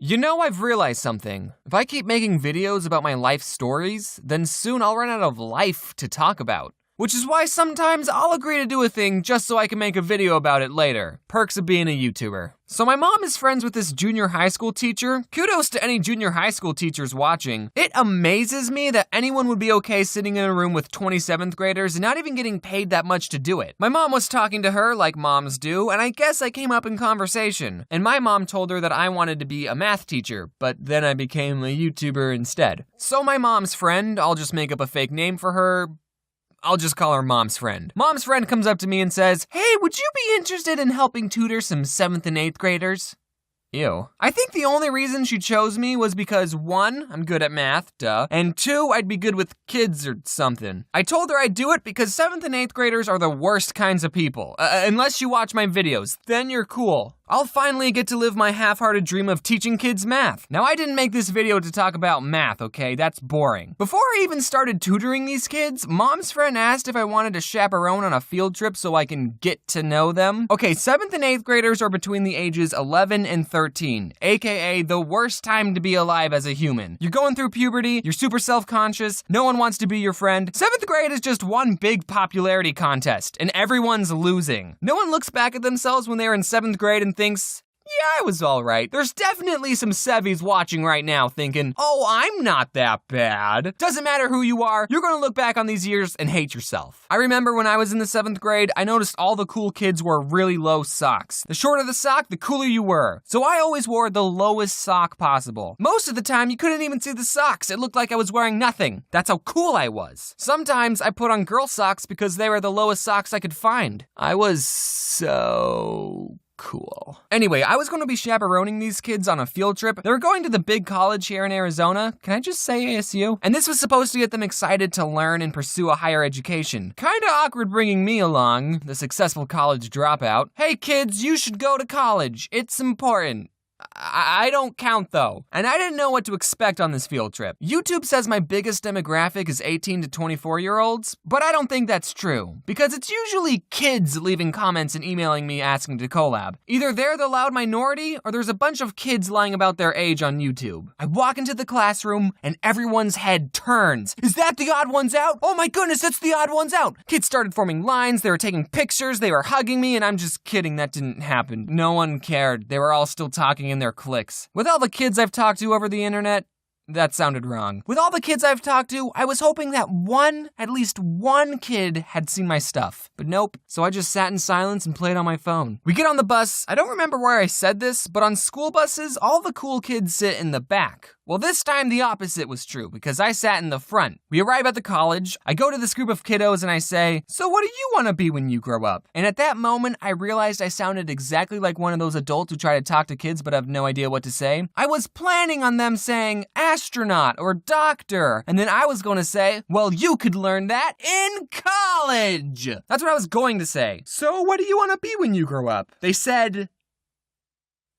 You know, I've realized something. If I keep making videos about my life stories, then soon I'll run out of life to talk about. Which is why sometimes I'll agree to do a thing just so I can make a video about it later. Perks of being a YouTuber. So my mom is friends with this junior high school teacher. Kudos to any junior high school teachers watching. It amazes me that anyone would be okay sitting in a room with 27th graders and not even getting paid that much to do it. My mom was talking to her like moms do, and I guess I came up in conversation. And my mom told her that I wanted to be a math teacher, but then I became a YouTuber instead. So my mom's friend, I'll just make up a fake name for her, I'll just call her Mom's friend. Mom's friend comes up to me and says, "Hey, would you be interested in helping tutor some 7th and 8th graders?" Ew. I think the only reason she chose me was because 1, I'm good at math, duh, and 2, I'd be good with kids or something. I told her I'd do it because 7th and 8th graders are the worst kinds of people. Unless you watch my videos, then you're cool. I'll finally get to live my half-hearted dream of teaching kids math. Now, I didn't make this video to talk about math, okay? That's boring. Before I even started tutoring these kids, Mom's friend asked if I wanted to chaperone on a field trip so I can get to know them. Okay, 7th and 8th graders are between the ages 11 and 13, aka the worst time to be alive as a human. You're going through puberty, you're super self-conscious, no one wants to be your friend. 7th grade is just one big popularity contest, and everyone's losing. No one looks back at themselves when they're in 7th grade and thinks, yeah, I was all right. There's definitely some Sevies watching right now thinking, oh, I'm not that bad. Doesn't matter who you are, you're gonna look back on these years and hate yourself. I remember when I was in the 7th grade, I noticed all the cool kids wore really low socks. The shorter the sock, the cooler you were. So I always wore the lowest sock possible. Most of the time, you couldn't even see the socks. It looked like I was wearing nothing. That's how cool I was. Sometimes I put on girl socks because they were the lowest socks I could find. I was so cool. Anyway, I was going to be chaperoning these kids on a field trip. They were going to the big college here in Arizona. Can I just say ASU? And this was supposed to get them excited to learn and pursue a higher education. Kinda awkward bringing me along, the successful college dropout. Hey kids, you should go to college. It's important. I don't count though, and I didn't know what to expect on this field trip. YouTube says my biggest demographic is 18 to 24-year-olds, but I don't think that's true, because it's usually kids leaving comments and emailing me asking to collab. Either they're the loud minority, or there's a bunch of kids lying about their age on YouTube. I walk into the classroom, and everyone's head turns. Is that the Odd Ones Out? Oh my goodness, it's the Odd Ones Out! Kids started forming lines, they were taking pictures, they were hugging me, and I'm just kidding, that didn't happen. No one cared. They were all still talking in their clicks. With all the kids I've talked to over the internet, that sounded wrong. With all the kids I've talked to, I was hoping that at least one kid had seen my stuff. But nope, so I just sat in silence and played on my phone. We get on the bus. I don't remember where I said this, but on school buses, all the cool kids sit in the back. Well, this time the opposite was true, because I sat in the front. We arrive at the college, I go to this group of kiddos and I say, "So what do you want to be when you grow up?" And at that moment, I realized I sounded exactly like one of those adults who try to talk to kids but have no idea what to say. I was planning on them saying astronaut or doctor, and then I was going to say, well, you could learn that in college. That's what I was going to say. So what do you want to be when you grow up? They said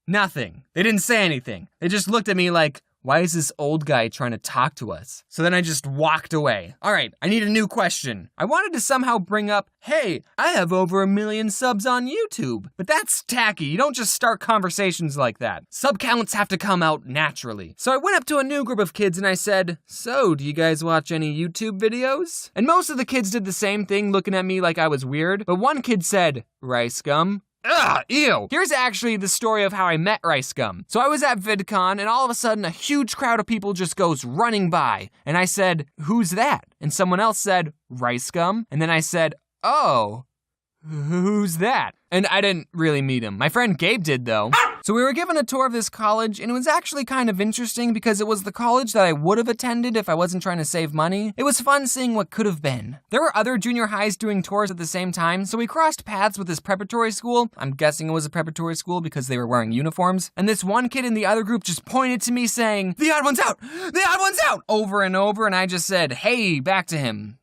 nothing. They didn't say anything. They just looked at me like, why is this old guy trying to talk to us? So then I just walked away. All right, I need a new question. I wanted to somehow bring up, hey, I have over 1 million subs on YouTube. But that's tacky. You don't just start conversations like that. Sub counts have to come out naturally. So I went up to a new group of kids and I said, so do you guys watch any YouTube videos? And most of the kids did the same thing, looking at me like I was weird. But one kid said, rice gum. Ugh, ew. Here's actually the story of how I met Rice Gum. So I was at VidCon and all of a sudden a huge crowd of people just goes running by. And I said, who's that? And someone else said, Rice Gum. And then I said, oh, who's that? And I didn't really meet him. My friend Gabe did though. So we were given a tour of this college and it was actually kind of interesting because it was the college that I would have attended if I wasn't trying to save money. It was fun seeing what could have been. There were other junior highs doing tours at the same time, so we crossed paths with this preparatory school. I'm guessing it was a preparatory school because they were wearing uniforms. And this one kid in the other group just pointed to me saying, "The Odd One's Out! The Odd One's Out!" over and over, and I just said, hey, back to him.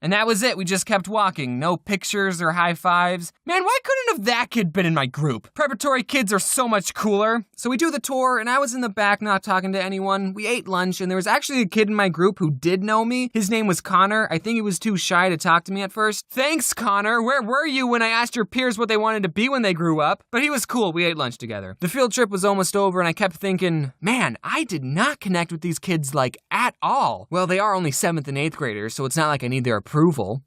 And that was it, we just kept walking. No pictures or high fives. Man, why couldn't have that kid been in my group? Preparatory kids are so much cooler. So we do the tour, and I was in the back not talking to anyone. We ate lunch, and there was actually a kid in my group who did know me. His name was Connor. I think he was too shy to talk to me at first. Thanks, Connor. Where were you when I asked your peers what they wanted to be when they grew up? But he was cool, we ate lunch together. The field trip was almost over, and I kept thinking, man, I did not connect with these kids, like, at all. Well, they are only 7th and 8th graders, so it's not like I need their approval.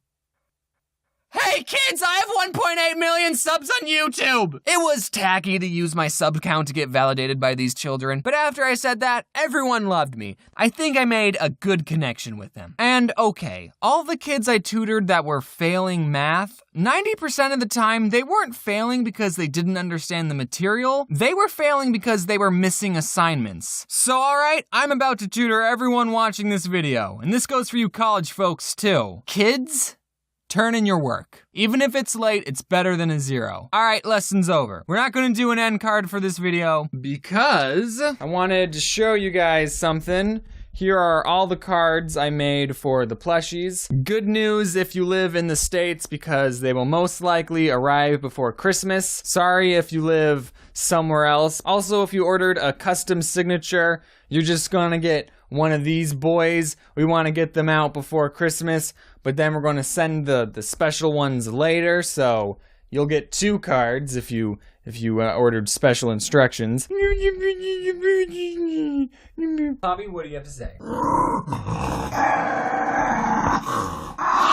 Hey kids, I have 1.8 million subs on YouTube! It was tacky to use my sub count to get validated by these children, but after I said that, everyone loved me. I think I made a good connection with them. And okay, all the kids I tutored that were failing math, 90% of the time, they weren't failing because they didn't understand the material, they were failing because they were missing assignments. So alright, I'm about to tutor everyone watching this video, and this goes for you college folks too. Kids, turn in your work. Even if it's late, it's better than a 0. All right, lesson's over. We're not gonna do an end card for this video because I wanted to show you guys something. Here are all the cards I made for the plushies. Good news if you live in the States because they will most likely arrive before Christmas. Sorry if you live somewhere else. Also, if you ordered a custom signature, you're just gonna get one of these boys. We want to get them out before Christmas, but then we're going to send the special ones later, so you'll get 2 cards if you ordered special instructions. Bobby, what do you have to say?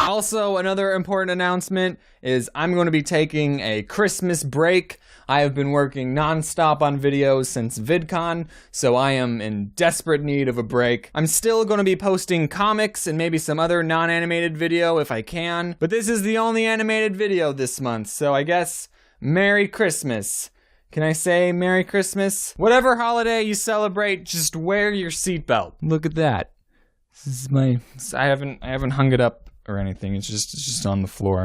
Also, another important announcement is I'm going to be taking a Christmas break. I have been working non-stop on videos since VidCon, so I am in desperate need of a break. I'm still going to be posting comics and maybe some other non-animated video if I can, but this is the only animated video this month, so I guess Merry Christmas. Can I say Merry Christmas? Whatever holiday you celebrate, just wear your seatbelt. Look at that. This is my... I haven't hung it up or anything. It's just on the floor.